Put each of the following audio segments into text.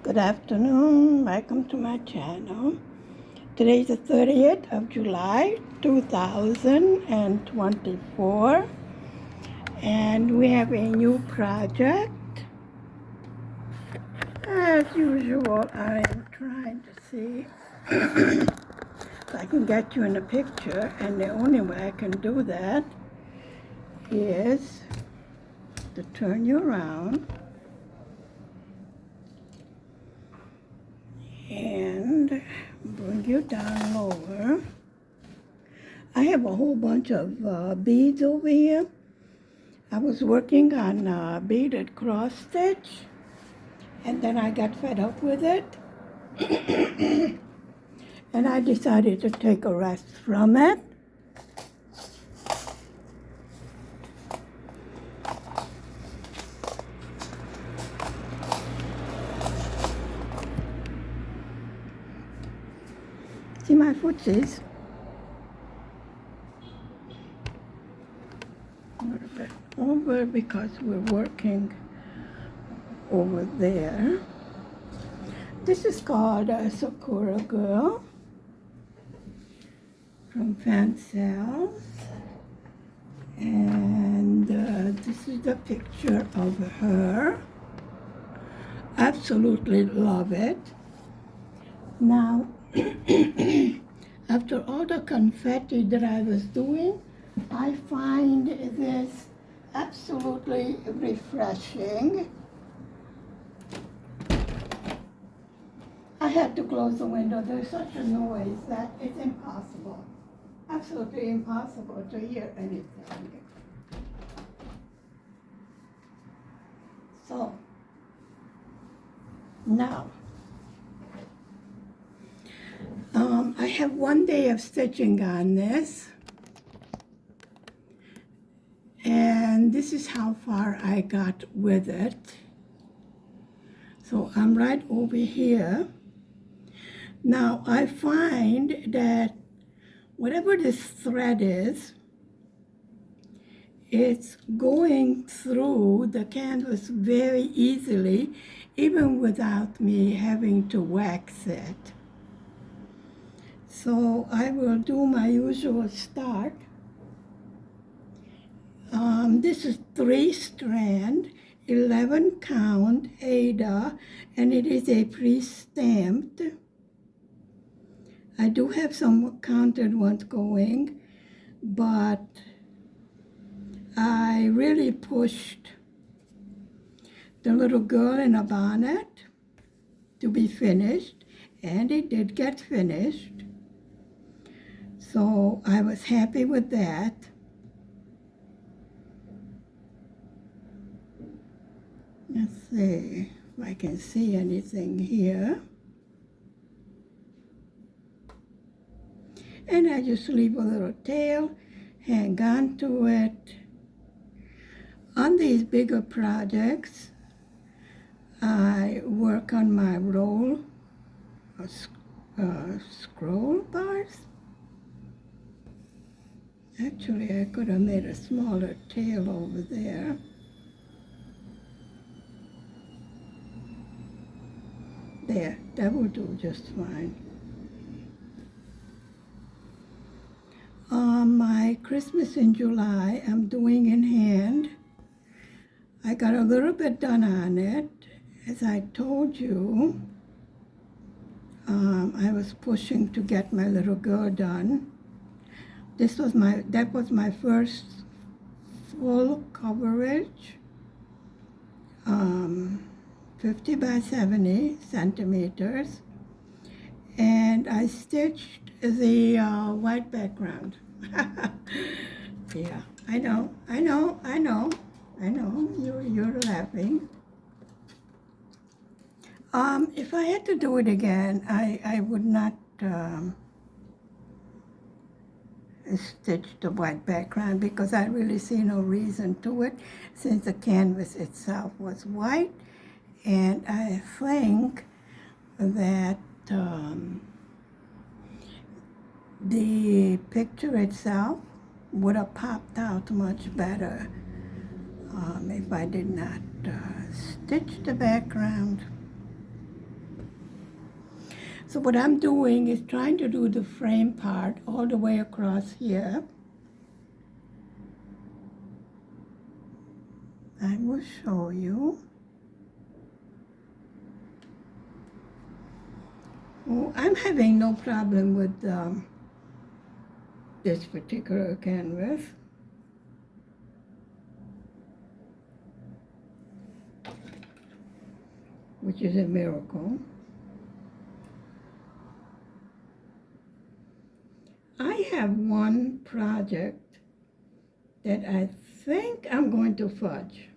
Good afternoon. Welcome to my channel. Today is the 30th of July, 2024, and we have a new project. As usual, I am trying to see if I can get you in a picture, and the only way I can do that is to turn you around and bring you down lower. I have a whole bunch of beads over here. I was working on beaded cross stitch, and then I got fed up with it, and I decided to take a rest from it. See my footsies? A little bit over because we're working over there. This is called Sacura Girl from Fan Cells. And this is the picture of her. Absolutely love it. Now, after all the confetti that I was doing, I find this absolutely refreshing. I had to close the window. There's such a noise that it's impossible, absolutely impossible to hear anything. So, now, I have one day of stitching on this, and this is how far I got with it. So I'm right over here. Now I find that whatever this thread is, it's going through the canvas very easily, even without me having to wax it. So I will do my usual start. This is 3-strand, 11 count Ada, and it is a pre-stamped. I do have some counted ones going, but I really pushed the little girl in a bonnet to be finished, and it did get finished. So I was happy with that. Let's see if I can see anything here. And I just leave a little tail, hang on to it. On these bigger projects, I work on my roll, scroll bars. Actually, I could have made a smaller tail over there. There, that will do just fine. My Christmas in July, I'm doing in hand. I got a little bit done on it. As I told you, I was pushing to get my little girl done. That was my first full coverage, 50 by 70 centimeters, and I stitched the white background. Yeah, I know, you're laughing. If I had to do it again, I would not stitch the white background because I really see no reason to it since the canvas itself was white, and I think that the picture itself would have popped out much better if I did not stitch the background. So what I'm doing is trying to do the frame part all the way across here. I will show you. Oh, I'm having no problem with this particular canvas. Which is a miracle. I have one project that I think I'm going to fudge.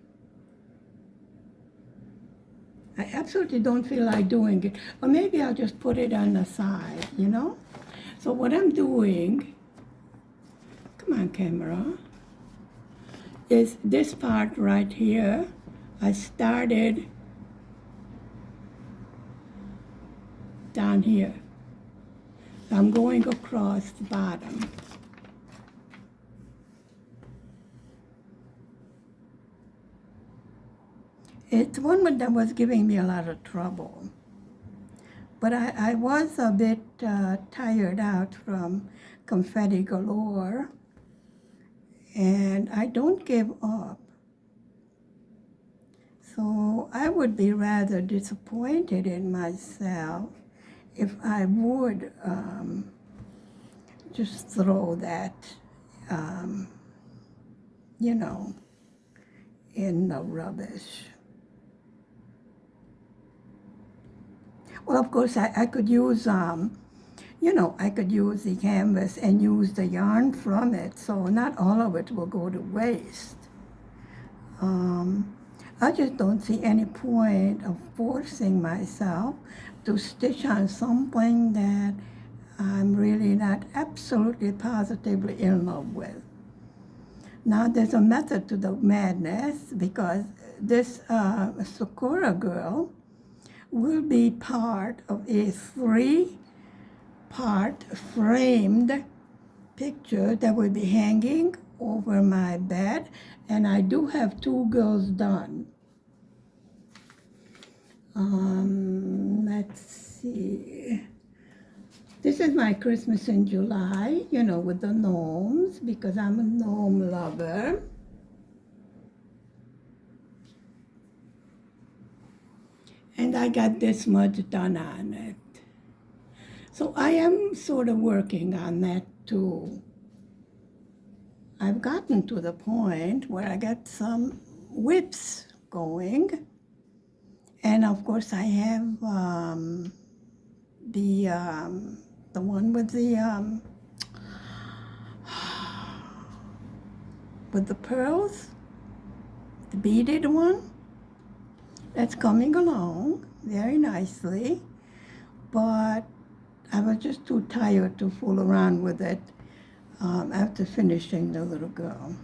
I absolutely don't feel like doing it. Or maybe I'll just put it on the side, you know? So what I'm doing, come on camera, is this part right here. I started down here. I'm going across the bottom. It's one that was giving me a lot of trouble. But I was a bit tired out from confetti galore, and I don't give up. So I would be rather disappointed in myself if I would just throw that, you know, in the rubbish. Well, of course, I could use, you know, I could use the canvas and use the yarn from it, so not all of it will go to waste. I just don't see any point of forcing myself to stitch on something that I'm really not absolutely positively in love with. Now, there's a method to the madness, because this Sacura Girl will be part of a 3-part framed picture that will be hanging over my bed, and I do have 2 girls done. Let's see. This is my Christmas in July, you know, with the gnomes, because I'm a gnome lover. And I got this much done on it. So I am sort of working on that too. I've gotten to the point where I got some whips going. And of course I have the one with the pearls, the beaded one. That's coming along very nicely, but I was just too tired to fool around with it after finishing the little girl.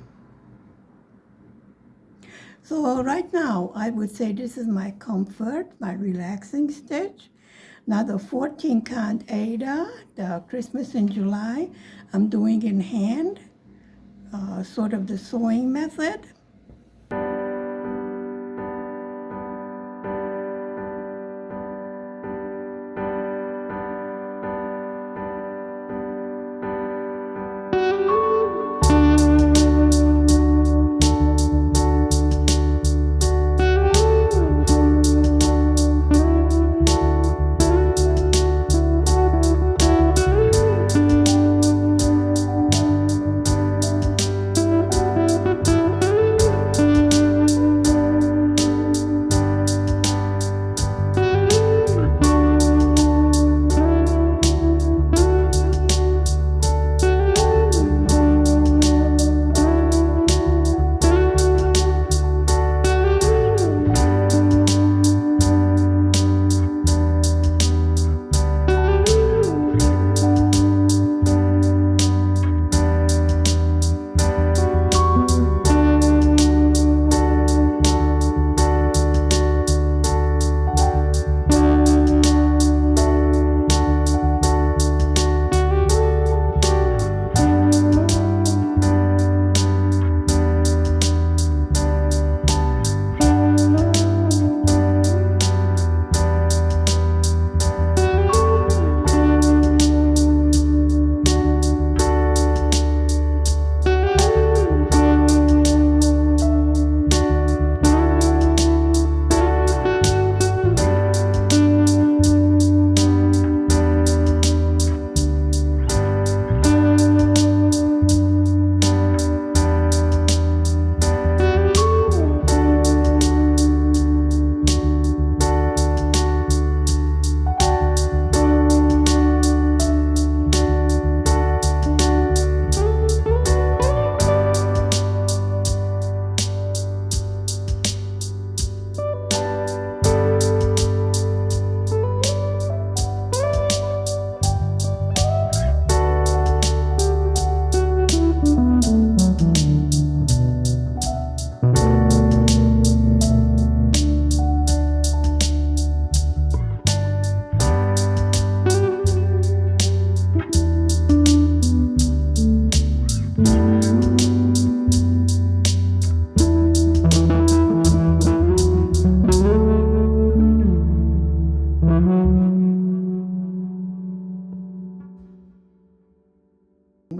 So right now, I would say this is my comfort, my relaxing stitch. Now the 14 count Ada, the Christmas in July, I'm doing in hand, sort of the sewing method.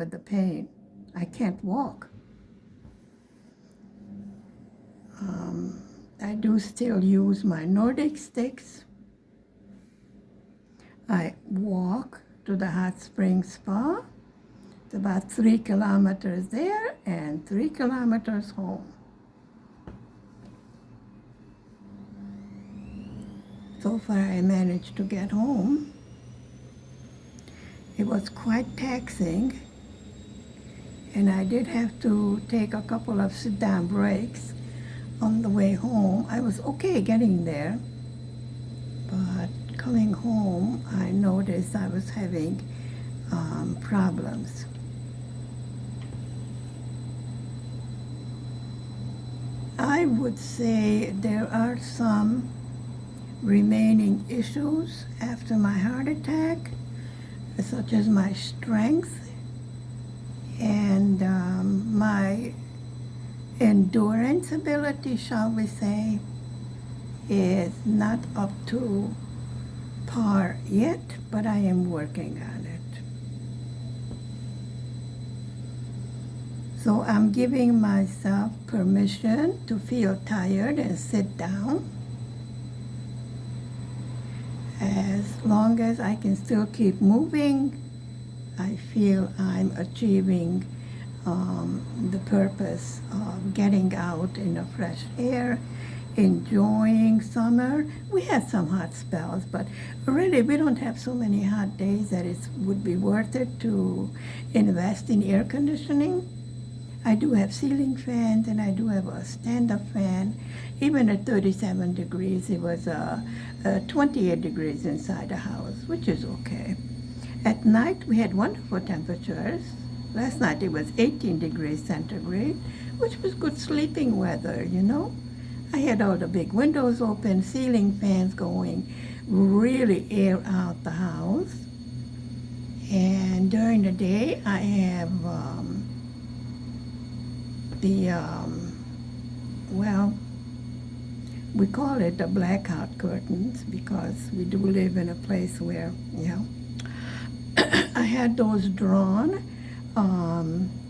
with the pain. I can't walk. I do still use my Nordic sticks. I walk to the hot spring spa. It's about 3 kilometers there and 3 kilometers home. So far I managed to get home. It was quite taxing, and I did have to take a couple of sit-down breaks on the way home. I was okay getting there, but coming home, I noticed I was having problems. I would say there are some remaining issues after my heart attack, such as my strength and my endurance ability, shall we say, is not up to par yet, but I am working on it. So I'm giving myself permission to feel tired and sit down. As long as I can still keep moving, I feel I'm achieving the purpose of getting out in the fresh air, enjoying summer. We had some hot spells, but really we don't have so many hot days that it would be worth it to invest in air conditioning. I do have ceiling fans, and I do have a stand-up fan. Even at 37 degrees, it was 28 degrees inside the house, which is okay. At night, we had wonderful temperatures. Last night, it was 18 degrees centigrade, which was good sleeping weather, you know. I had all the big windows open, ceiling fans going, really air out the house. And during the day, I have well, we call it the blackout curtains because we do live in a place where, you know, I had those drawn,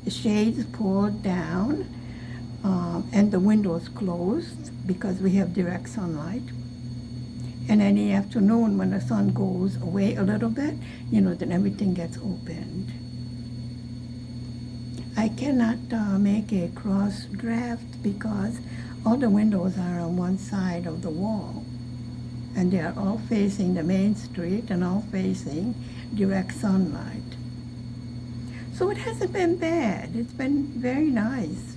shades pulled down, and the windows closed because we have direct sunlight. And in the afternoon, when the sun goes away a little bit, you know, then everything gets opened. I cannot make a cross draft because all the windows are on one side of the wall, and they are all facing the main street and all facing direct sunlight. So it hasn't been bad. It's been very nice.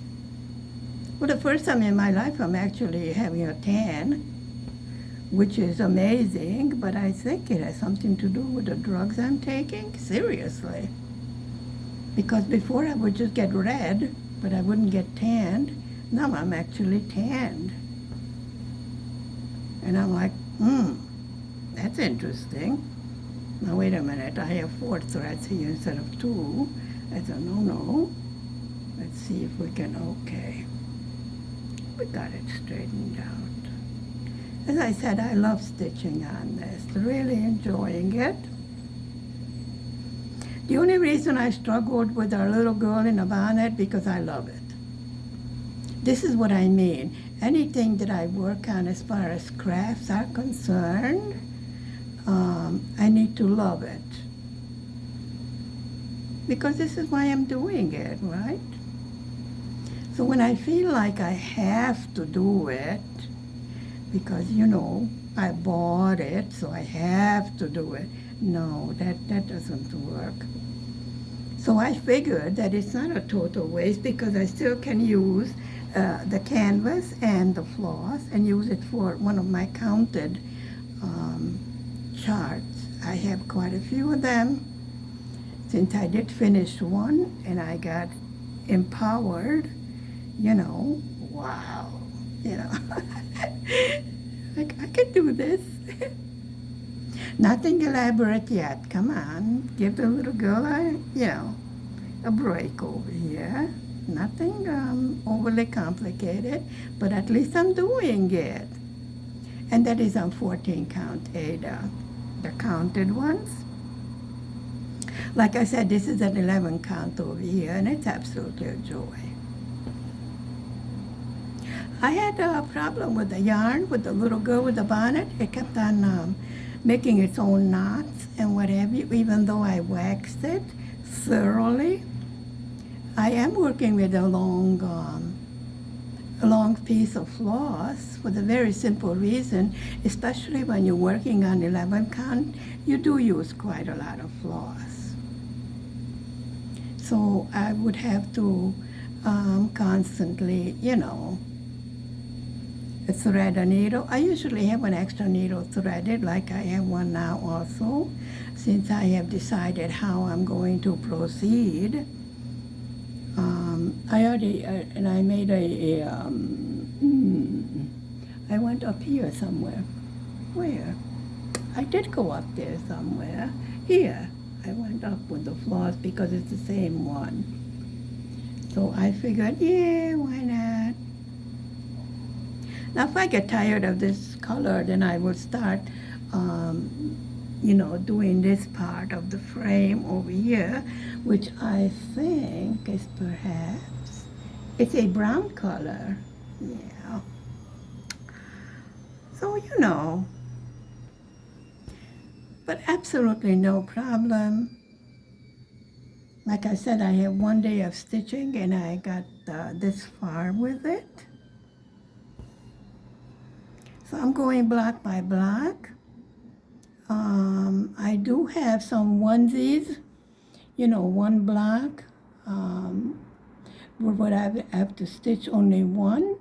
For the first time in my life, I'm actually having a tan, which is amazing, but I think it has something to do with the drugs I'm taking, seriously. Because before I would just get red, but I wouldn't get tanned. Now I'm actually tanned. And I'm like, that's interesting. Now wait a minute, I have 4 threads here instead of 2. I said, no. Let's see if we can, okay. We got it straightened out. As I said, I love stitching on this, really enjoying it. The only reason I struggled with our little girl in a bonnet, because I love it. This is what I mean. Anything that I work on as far as crafts are concerned, I need to love it. Because this is why I'm doing it, right? So when I feel like I have to do it, because, you know, I bought it, so I have to do it. No, that doesn't work. So I figured that it's not a total waste because I still can use the canvas and the floss and use it for one of my counted charts. I have quite a few of them since I did finish one and I got empowered, you know, wow, you know, like I can do this. Nothing elaborate yet. Come on, give the little girl a break over here. Nothing overly complicated, but at least I'm doing it. And that is on 14 count Ada, the counted ones. Like I said, this is an 11 count over here, and it's absolutely a joy. I had a problem with the yarn, with the little girl with the bonnet. It kept on making its own knots and whatever, even though I waxed it thoroughly. I am working with a long piece of floss for the very simple reason, especially when you're working on 11 count, you do use quite a lot of floss. So I would have to constantly, thread a needle. I usually have an extra needle threaded, like I have one now also, since I have decided how I'm going to proceed. I already, and I made I went up here somewhere. Where? I did go up there somewhere. Here. I went up with the floss because it's the same one. So I figured, yeah, why not? Now, if I get tired of this color, then I will start, doing this part of the frame over here, which I think is perhaps, it's a brown color. Yeah. So, but absolutely no problem. Like I said, I have one day of stitching and I got this far with it. So I'm going block by block. I do have some onesies, one block, where I have to stitch only one.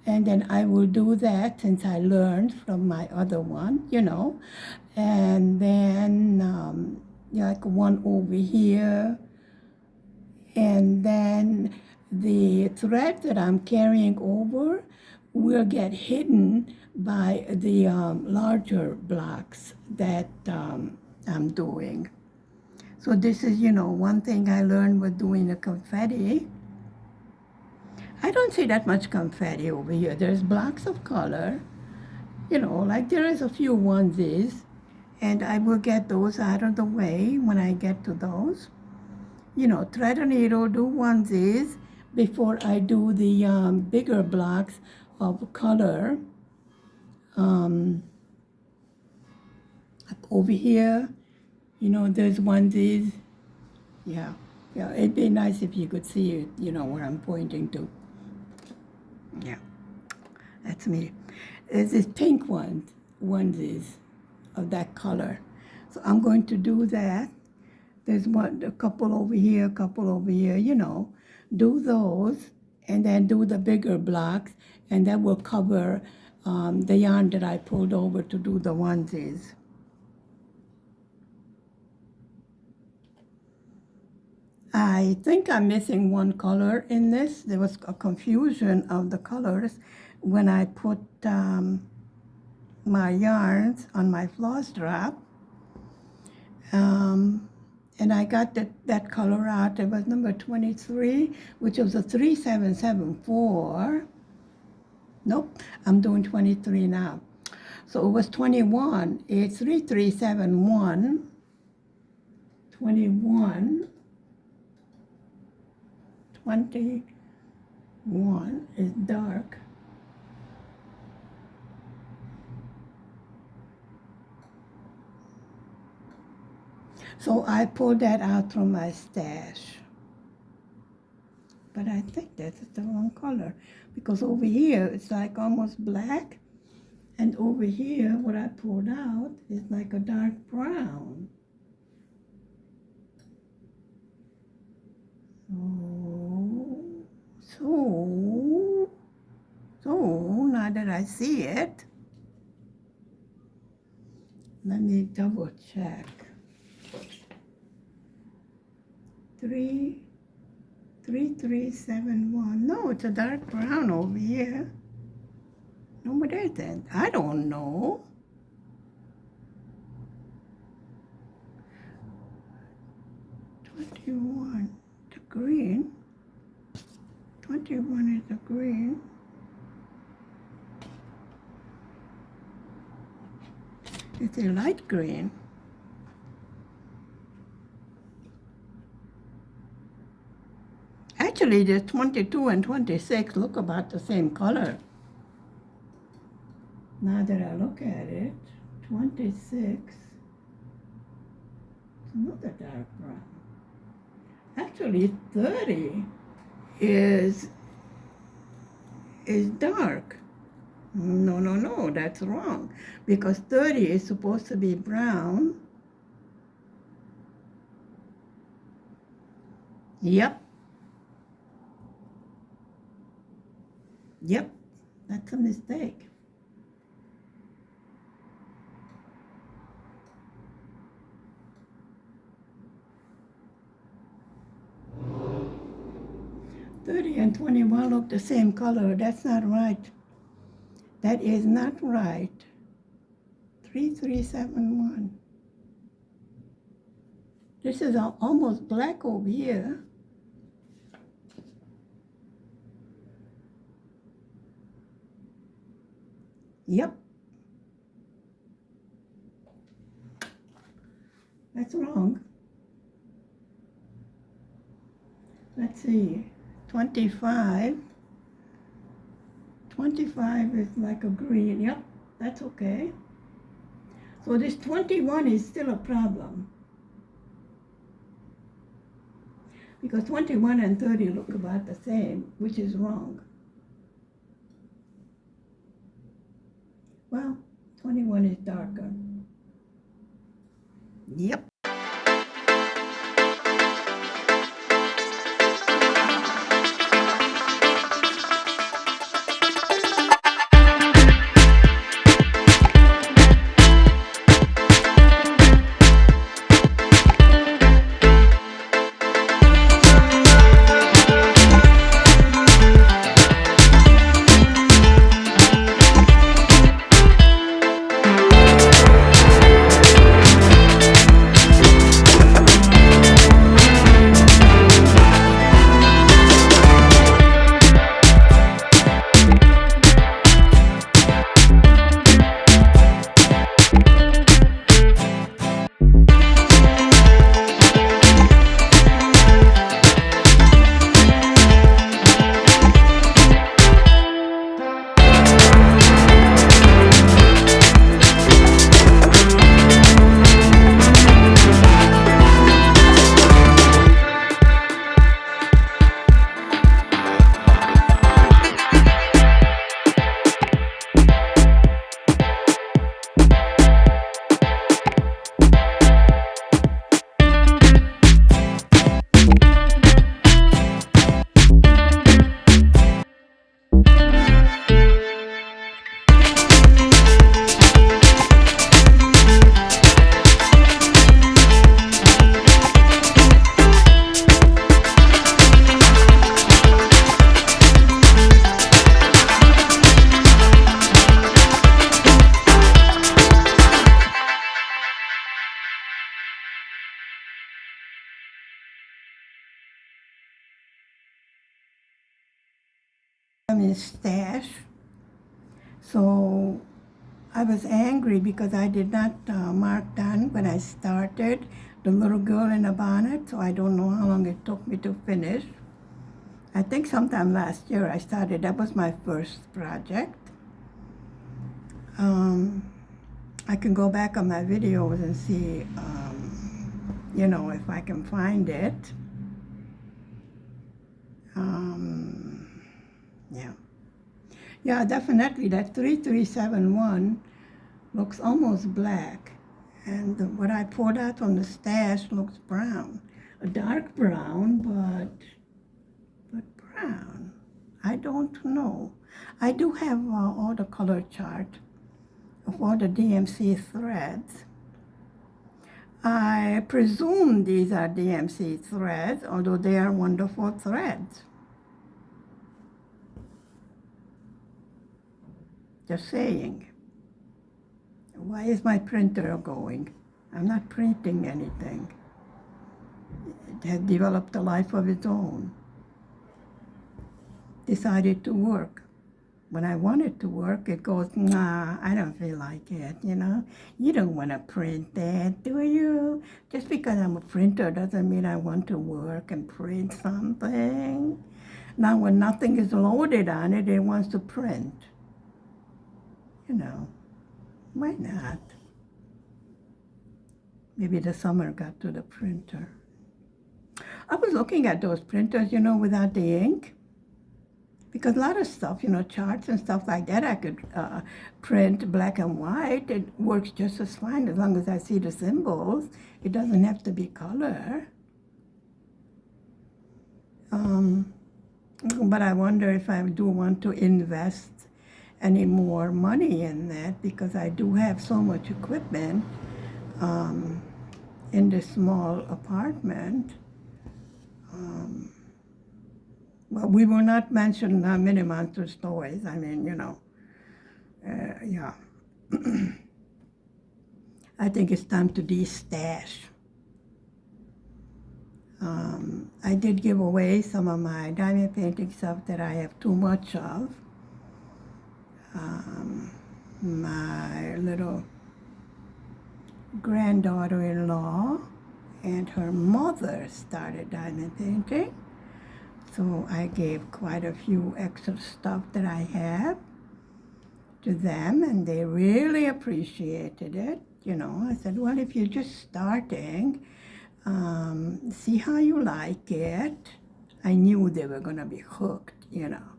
And then I will do that since I learned from my other one, And then like one over here. And then the thread that I'm carrying over will get hidden by the larger blocks that I'm doing. So this is, one thing I learned with doing the confetti. I don't see that much confetti over here. There's blocks of color, like there is a few onesies, and I will get those out of the way when I get to those. Thread a needle, do onesies before I do the bigger blocks of color. Like over here, there's onesies. Yeah, it'd be nice if you could see it, where I'm pointing to. Yeah, that's me. There's this pink onesies of that color. So I'm going to do that. There's a couple over here, do those, and then do the bigger blocks, and that will cover the yarn that I pulled over to do the onesies. I think I'm missing one color in this. There was a confusion of the colors when I put my yarns on my floss drop. And I got that color out. It was number 23, which was a 3774. Nope, I'm doing 23 now. So it was 21. It's 3371. 21. 21 is dark. So I pulled that out from my stash. But I think that's the wrong color, because over here it's like almost black, and over here what I pulled out is like a dark brown. So now that I see it, let me double check. 3371. No, it's a dark brown over here. No, what is that? I don't know. "21, the green. 21 is the green. It's a light green. Actually, the 22 and 26 look about the same color. Now that I look at it, 26, it's another dark brown. Actually, 30 is dark. No, no, no, that's wrong. Because 30 is supposed to be brown. Yep. Yep, that's a mistake. $30 and $21 look the same color. That's not right. That is not right. 3371. This is almost black over here. Yep. That's wrong. Let's see. 25. 25 is like a green. Yep, that's okay. So this 21 is still a problem. Because 21 and 30 look about the same, which is wrong. Well, 21 is darker. Yep. In stash. So I was angry because I did not mark down when I started the little girl in a bonnet, so I don't know how long it took me to finish. I think sometime last year I started. That was my first project. I can go back on my videos and see, you know, if I can find it. Yeah. Yeah, definitely. That 3371 looks almost black. And what I poured out on the stash looks brown. A dark brown, but brown. I don't know. I do have all the color chart of all the DMC threads. I presume these are DMC threads, although they are wonderful threads. Just saying. Why is my printer going? I'm not printing anything. It has developed a life of its own. Decided to work. When I want it to work, it goes, nah, I don't feel like it, you know? You don't want to print that, do you? Just because I'm a printer doesn't mean I want to work and print something. Now when nothing is loaded on it, it wants to print. You know, why not? Maybe the summer got to the printer. I was looking at those printers, you know, without the ink. Because a lot of stuff, you know, charts and stuff like that, I could print black and white. It works just as fine as long as I see the symbols. It doesn't have to be color. But I wonder if I do want to invest any more money in that, because I do have so much equipment in this small apartment. Well, we will not mention Mini Monsters toys. I mean, you know, yeah. I think it's time to de-stash. I did give away some of my diamond painting stuff that I have too much of. My little granddaughter-in-law and her mother started diamond painting. So I gave quite a few extra stuff that I have to them, and they really appreciated it. You know, I said, well, if you're just starting, see how you like it. I knew they were going to be hooked, you know.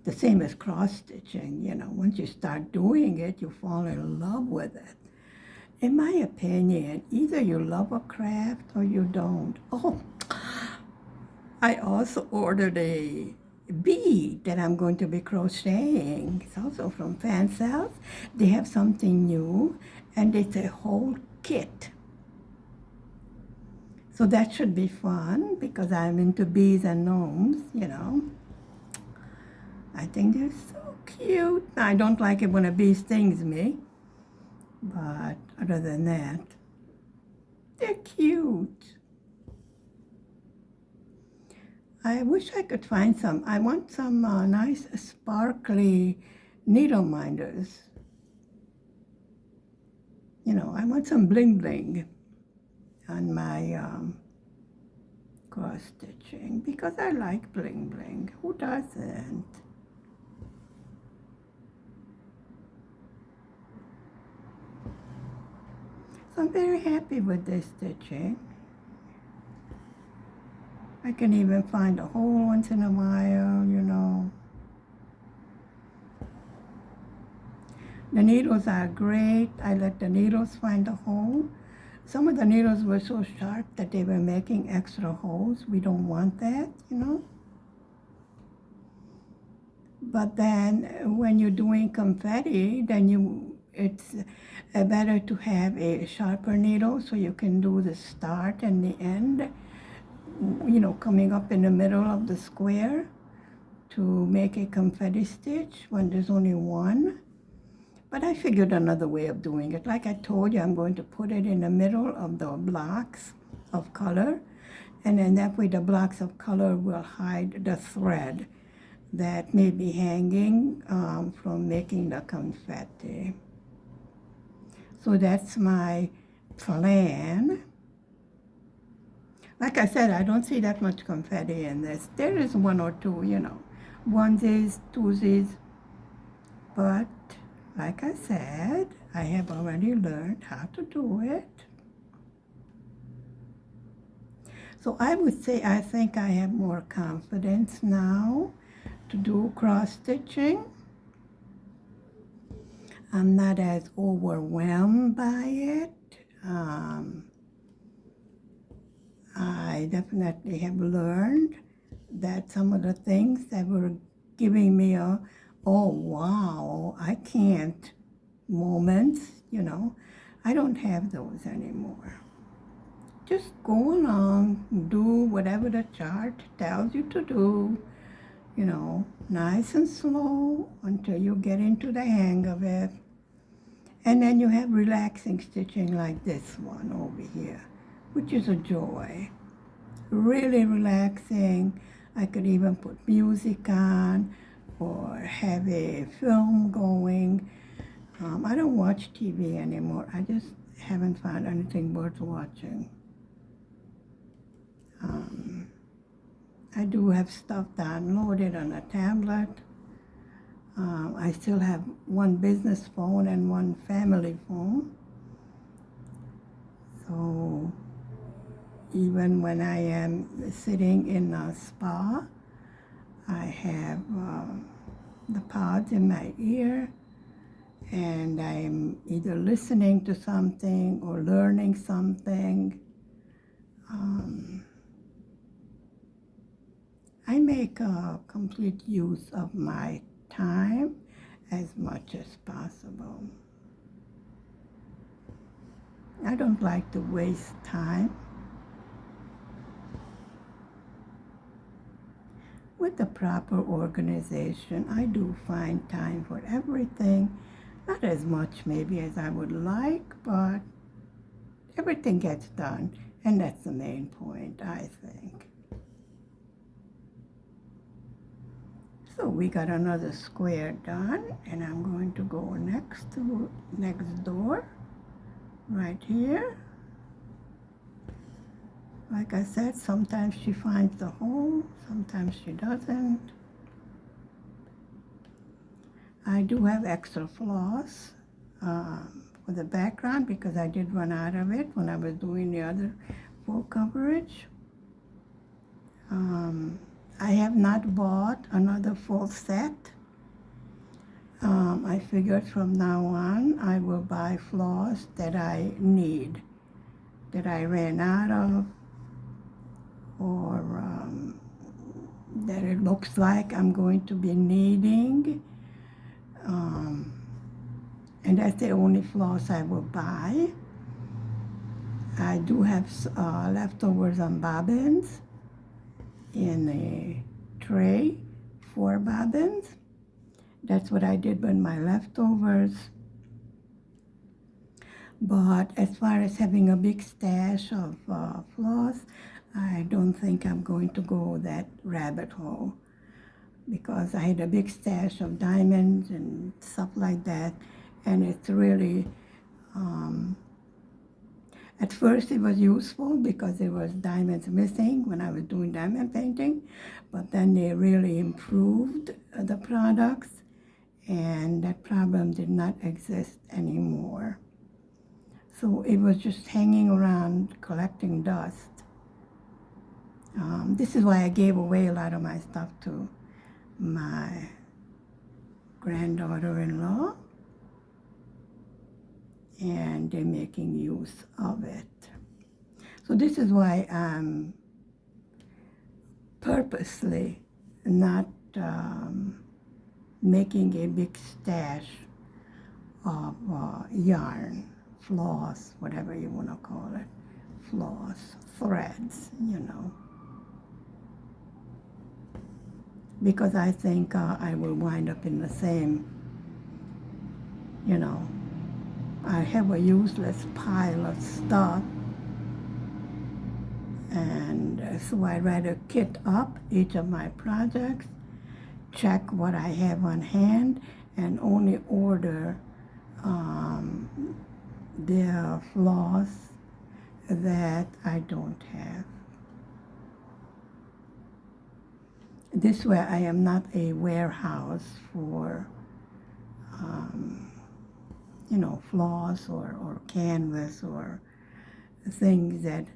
The same as cross-stitching, you know. Once you start doing it, you fall in love with it. In my opinion, either you love a craft or you don't. Oh, I also ordered a bead that I'm going to be crocheting. It's also from Fan Cells. They have something new, and it's a whole kit. So that should be fun, because I'm into bees and gnomes, you know. I think they're so cute. I don't like it when a bee stings me, but other than that, they're cute. I wish I could find some. I want some nice sparkly needle minders. You know, I want some bling bling on my cross stitching, because I like bling bling. Who doesn't? So I'm very happy with this stitching. I can even find a hole once in a while, you know. The needles are great. I let the needles find a hole. Some of the needles were so sharp that they were making extra holes. We don't want that, you know. But then when you're doing confetti, then it's better to have a sharper needle so you can do the start and the end, you know, coming up in the middle of the square to make a confetti stitch when there's only one. But I figured another way of doing it. Like I told you, I'm going to put it in the middle of the blocks of color, and then that way the blocks of color will hide the thread that may be hanging from making the confetti. So that's my plan. Like I said, I don't see that much confetti in this. There is one or two, you know, onesies, twosies, but like I said, I have already learned how to do it. So I would say I think I have more confidence now to do cross-stitching. I'm not as overwhelmed by it. I definitely have learned that some of the things that were giving me a, oh wow, I can't moments, you know, I don't have those anymore. Just go along, do whatever the chart tells you to do, you know, nice and slow until you get into the hang of it. And then you have relaxing stitching like this one over here, which is a joy. Really relaxing. I could even put music on or have a film going. I don't watch TV anymore. I just haven't found anything worth watching. I do have stuff downloaded on a tablet. I still have one business phone and one family phone. So even when I am sitting in a spa, I have the pods in my ear, and I'm either listening to something or learning something. I make complete use of my time as much as possible. I don't like to waste time. With the proper organization, I do find time for everything. Not as much maybe as I would like, but everything gets done, and that's the main point, I think. So we got another square done, and I'm going to go next door, right here. Like I said, sometimes she finds the hole, sometimes she doesn't. I do have extra floss for the background because I did run out of it when I was doing the other full coverage. I have not bought another full set. I figured from now on I will buy floss that I need, that I ran out of, or that it looks like I'm going to be needing. And that's the only floss I will buy. I do have leftovers on bobbins in a tray, 4 bobbins. That's what I did with my leftovers. But as far as having a big stash of floss, I don't think I'm going to go that rabbit hole, because I had a big stash of diamonds and stuff like that, and it's really, at first it was useful because there was diamonds missing when I was doing diamond painting, but then they really improved the products, and that problem did not exist anymore. So it was just hanging around collecting dust. This is why I gave away a lot of my stuff to my granddaughter-in-law, and they're making use of it. So this is why I'm purposely not making a big stash of yarn, floss, whatever you want to call it, floss, threads, you know. Because I think I will wind up in the same, you know, I have a useless pile of stuff, and so I'd rather kit up each of my projects, check what I have on hand, and only order the floss that I don't have. This way I am not a warehouse for, you know, floss or canvas or things that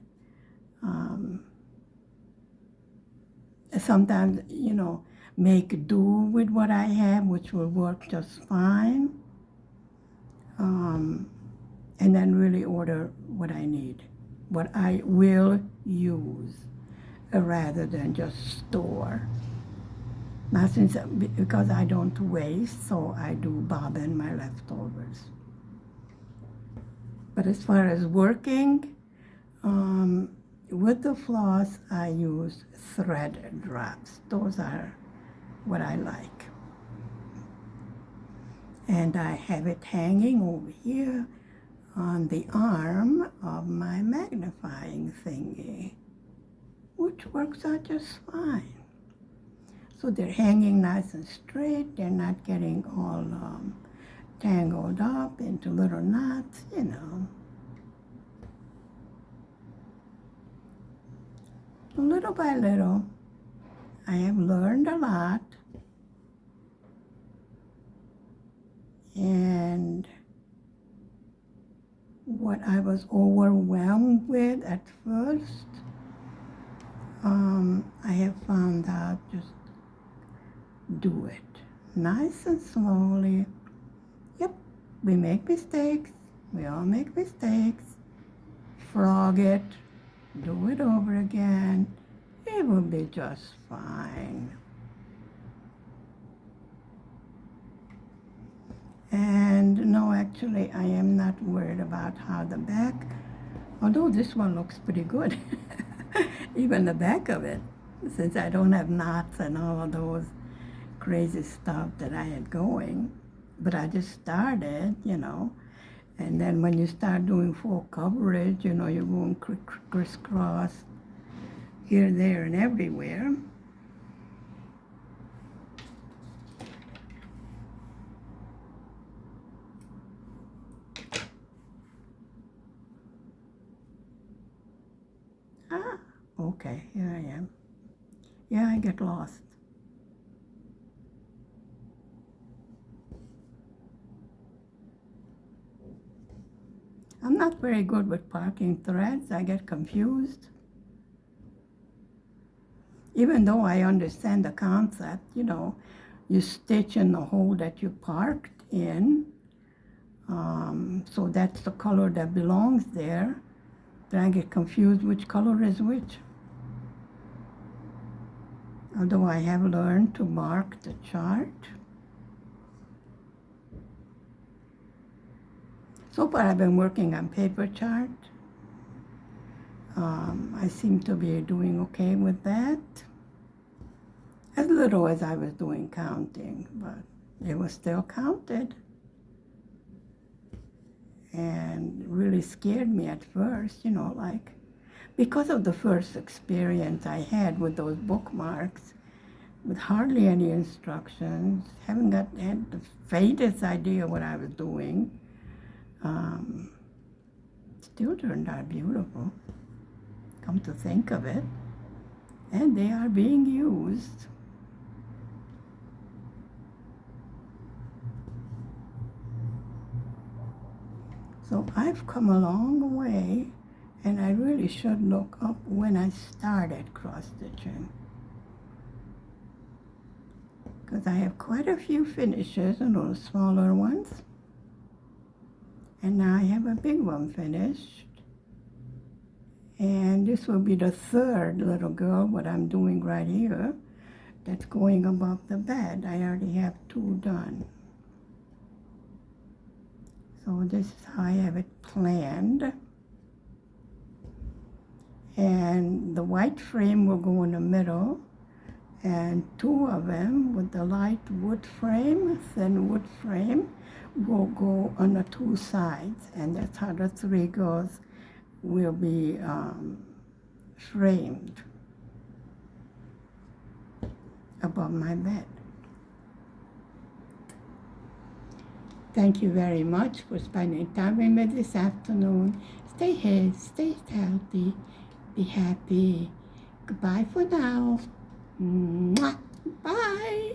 sometimes, you know, make do with what I have, which will work just fine, and then really order what I need, what I will use, rather than just store. Now, because I don't waste, so I do bobbin my leftovers. But as far as working, with the floss, I use thread drops. Those are what I like. And I have it hanging over here on the arm of my magnifying thingy, which works out just fine. So they're hanging nice and straight. They're not getting all tangled up into little knots, you know. Little by little, I have learned a lot, and what I was overwhelmed with at first, I have found out just do it nice and slowly. Yep, we make mistakes. We all make mistakes. Frog it. Do it over again. It will be just fine. And no, actually, I am not worried about how the back, although this one looks pretty good. Even the back of it, since I don't have knots and all of those crazy stuff that I had going. But I just started, and then when you start doing full coverage, you're going crisscross here, there, and everywhere. Ah, okay, here I am. Yeah, I get lost. I'm not very good with parking threads. I get confused. Even though I understand the concept, you stitch in the hole that you parked in. So that's the color that belongs there. Then I get confused which color is which. Although I have learned to mark the chart. So far I've been working on paper chart. I seem to be doing okay with that. As little as I was doing counting, but it was still counted. And really scared me at first, because of the first experience I had with those bookmarks, with hardly any instructions, haven't had the faintest idea what I was doing. Still turned out beautiful, come to think of it, and they are being used. So I've come a long way, and I really should look up when I started cross-stitching, because I have quite a few finishes and those smaller ones, and now I have a big one finished. And this will be the third little girl, what I'm doing right here, that's going above the bed. I already have 2 done. So this is how I have it planned. And the white frame will go in the middle, and 2 of them with the light wood frame, thin wood frame, will go on the 2 sides, and that's how the 3 girls will be framed above my bed. Thank you very much for spending time with me this afternoon. Stay healthy, be happy. Goodbye for now. Mwah. Bye.